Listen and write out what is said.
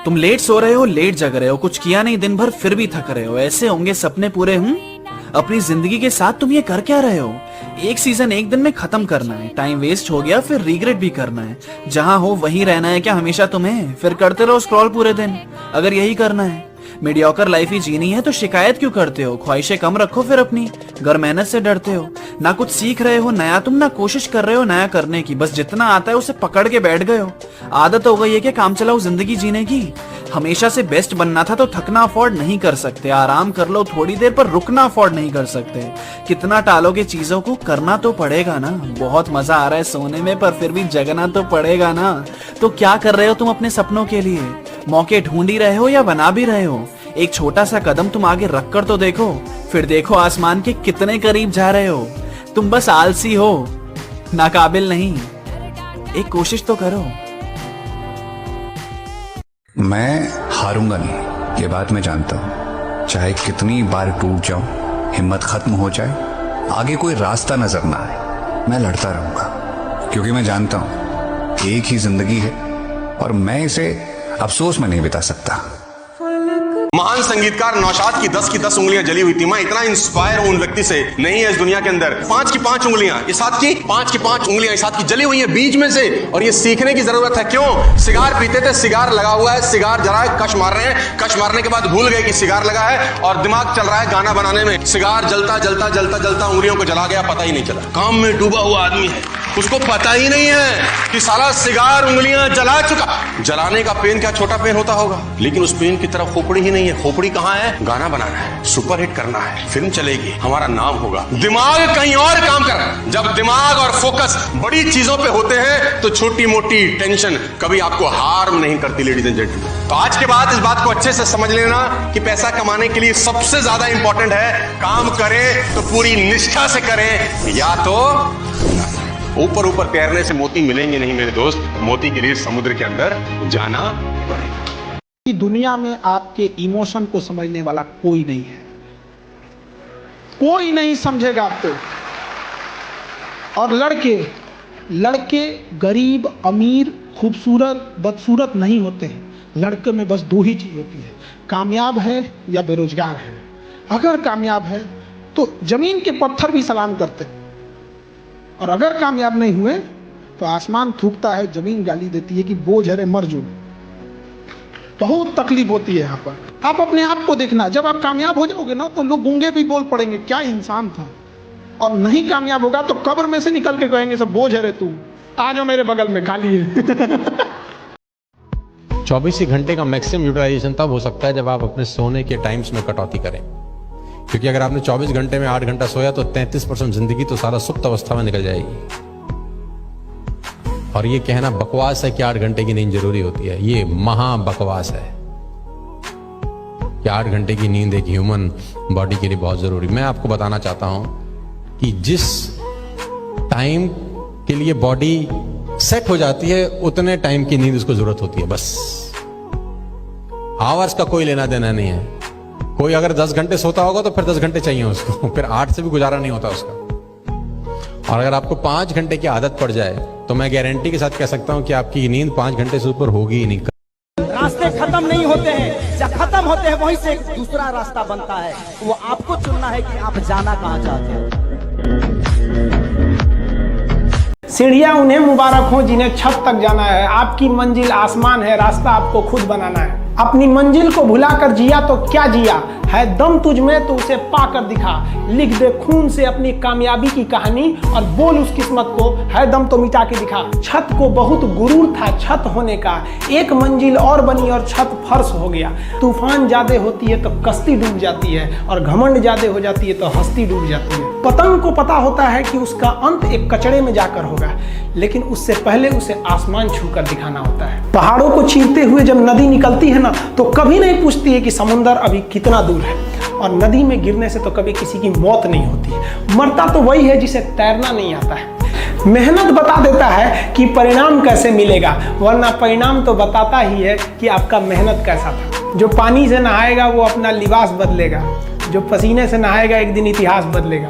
तुम लेट सो रहे हो, लेट जग रहे हो, कुछ किया नहीं दिन भर फिर भी थक रहे हो। ऐसे होंगे सपने पूरे? अपनी जिंदगी के साथ तुम ये कर क्या रहे हो? एक सीजन एक दिन में खत्म करना है, टाइम वेस्ट हो गया फिर रिग्रेट भी करना है। जहां हो वहीं रहना है क्या हमेशा तुम्हें? फिर करते रहो स्क्रॉल पूरे दिन। अगर यही करना है, मीडियोकर लाइफ ही जीनी है, तो शिकायत क्यों करते हो? ख्वाहिशें कम रखो फिर अपनी। घर मेहनत से डरते हो, ना कुछ सीख रहे हो नया तुम, ना कोशिश कर रहे हो नया करने की। बस जितना आता है उसे पकड़ के बैठ गए हो। आदत हो गई है कि काम चलाओ जिंदगी जीने की। हमेशा से बेस्ट बनना था तो थकना अफोर्ड नहीं कर सकते। आराम कर लो थोड़ी देर, पर रुकना अफोर्ड नहीं कर सकते। कितना टालोगे चीजों को, करना तो पड़ेगा ना। बहुत मजा आ रहा है सोने में, पर फिर भी जगना तो पड़ेगा ना। तो क्या कर रहे हो तुम अपने सपनों के लिए? मौके ढूंढ ही रहे हो या बना भी रहे हो? एक छोटा सा कदम तुम आगे रख कर तो देखो, फिर देखो आसमान के कितने करीब जा रहे हो। तुम बस आलसी हो, नाकाबिल नहीं। एक कोशिश तो करो। मैं हारूंगा नहीं, ये बात मैं जानता हूं। चाहे कितनी बार टूट जाऊं, हिम्मत खत्म हो जाए, आगे कोई रास्ता नजर ना आए, मैं लड़ता रहूंगा। क्योंकि मैं जानता हूं एक ही जिंदगी है और मैं इसे अफसोस में नहीं बिता सकता। महान संगीतकार नौशाद की 10 की 10 उंगलियां जली हुई थी। मैं इतना इंस्पायर हूं उन व्यक्ति से, नहीं है इस दुनिया के अंदर। 5 की 5 उंगलियां इस हाथ की, 5 की 5 उंगलियां इस हाथ की जली हुई हैं बीच में से। और ये सीखने की जरूरत है। क्यों? सिगार पीते थे, सिगार लगा हुआ है, सिगार जला है, कश मार रहे हैं, कश मारने के बाद भूल गए कि सिगार लगा है और दिमाग चल रहा है गाना बनाने में। सिगार जलता जलता जलता जलता उंगलियों को जला गया, पता ही नहीं चला। काम में डूबा हुआ आदमी है, उसको पता ही नहीं है कि साला सिगार उंगलियां जला चुका। जलाने का पेन क्या छोटा पेन होता होगा, लेकिन उस पेन की तरफ खोपड़ी ही नहीं है। खोपड़ी कहां है? गाना बनाना है, सुपरहिट करना है, फिल्म चलेगी, हमारा नाम होगा। दिमाग कहीं और काम कर रहा है। जब दिमाग और फोकस बड़ी चीजों पे होते हैं तो छोटी मोटी टेंशन कभी आपको हार्म नहीं करती। लेडीज एंड जेंटलमैन, तो आज के बाद इस बात को अच्छे से समझ लेना कि पैसा कमाने के लिए सबसे ज्यादा इंपॉर्टेंट है काम करें तो पूरी निष्ठा से करें, या तो ऊपर ऊपर तैरने से मोती मिलेंगे नहीं मेरे दोस्त। मोती के लिए समुद्र के अंदर जाना पड़ेगा। कि दुनिया में आपके इमोशन को समझने वाला कोई नहीं है, कोई नहीं समझेगा आपको। और लड़के गरीब अमीर खूबसूरत बदसूरत नहीं होते हैं। लड़के में बस 2 ही चीज होती है, कामयाब है या बेरोजगार है। अगर कामयाब है तो जमीन के पत्थर भी सलाम करते हैं, और अगर कामयाब नहीं हुए तो आसमान थूकता है, जमीन गाली देती है कि बोझ है रे मर जो। बहुत तकलीफ होती है यहाँ पर। आप अपने आप को देखना, जब आप कामयाब हो जाओगे ना तो लोग गूंगे भी बोल पड़ेंगे क्या इंसान था। और नहीं कामयाब होगा तो कब्र में से निकल के कहेंगे सब बोझ है रे तू, आ जाओ मेरे बगल में खाली है। 24 ही घंटे का मैक्सिमम यूटिलाइजेशन तब हो सकता है जब आप अपने सोने के टाइम्स में कटौती करें। क्योंकि अगर आपने 24 घंटे में 8 घंटा सोया तो 33% जिंदगी तो सारा सुप्त अवस्था में निकल जाएगी। और ये कहना बकवास है कि 8 घंटे की नींद जरूरी होती है, ये महा बकवास है कि 8 घंटे की नींद एक ह्यूमन बॉडी के लिए बहुत जरूरी। मैं आपको बताना चाहता हूं कि जिस टाइम के लिए बॉडी सेट हो जाती है उतने टाइम की नींद उसको जरूरत होती है। बस आवर्स का कोई लेना देना नहीं है। कोई अगर 10 घंटे सोता होगा तो फिर 10 घंटे चाहिए उसको, फिर 8 से भी गुजारा नहीं होता उसका। और अगर आपको 5 घंटे की आदत पड़ जाए तो मैं गारंटी के साथ कह सकता हूं कि आपकी नींद 5 घंटे से ऊपर होगी ही नहीं। रास्ते खत्म नहीं होते हैं, जब खत्म होते हैं वहीं से एक दूसरा रास्ता बनता है। वो आपको चुनना है कि आप जाना कहां चाहते हैं। सीढ़ियां उन्हें मुबारक हो जिन्हें छत तक जाना है। आपकी मंजिल आसमान है, रास्ता आपको खुद बनाना है। अपनी मंजिल को भुलाकर जिया तो क्या जिया है, दम तुझ में तो उसे पाकर दिखा। लिख दे खून से अपनी कामयाबी की कहानी और बोल उस किस्मत को है दम तो मिटा के दिखा। छत को बहुत गुरूर था छत होने का, एक मंजिल और बनी और छत फर्श हो गया। तूफान ज्यादा होती है तो कश्ती डूब जाती है, और घमंड ज्यादा हो जाती है तो हस्ती डूब जाती है। पतंग को पता होता है कि उसका अंत एक कचड़े में जाकर होगा, लेकिन उससे पहले उसे आसमान छूकर दिखाना होता है। पहाड़ों को चीरते हुए जब नदी निकलती है ना तो कभी नहीं पूछती है कि समुंदर अभी कितना दूर है। और नदी में गिरने से तो कभी किसी की मौत नहीं होती है। मरता तो वही है जिसे तैरना नहीं आता है। मेहनत बता देता है कि परिणाम कैसे मिलेगा, वरना परिणाम तो बताता ही है कि आपका मेहनत कैसा था। जो पानी से नहाएगा वो अपना लिबास बदलेगा, जो पसीने से नहाएगा एक दिन इतिहास बदलेगा।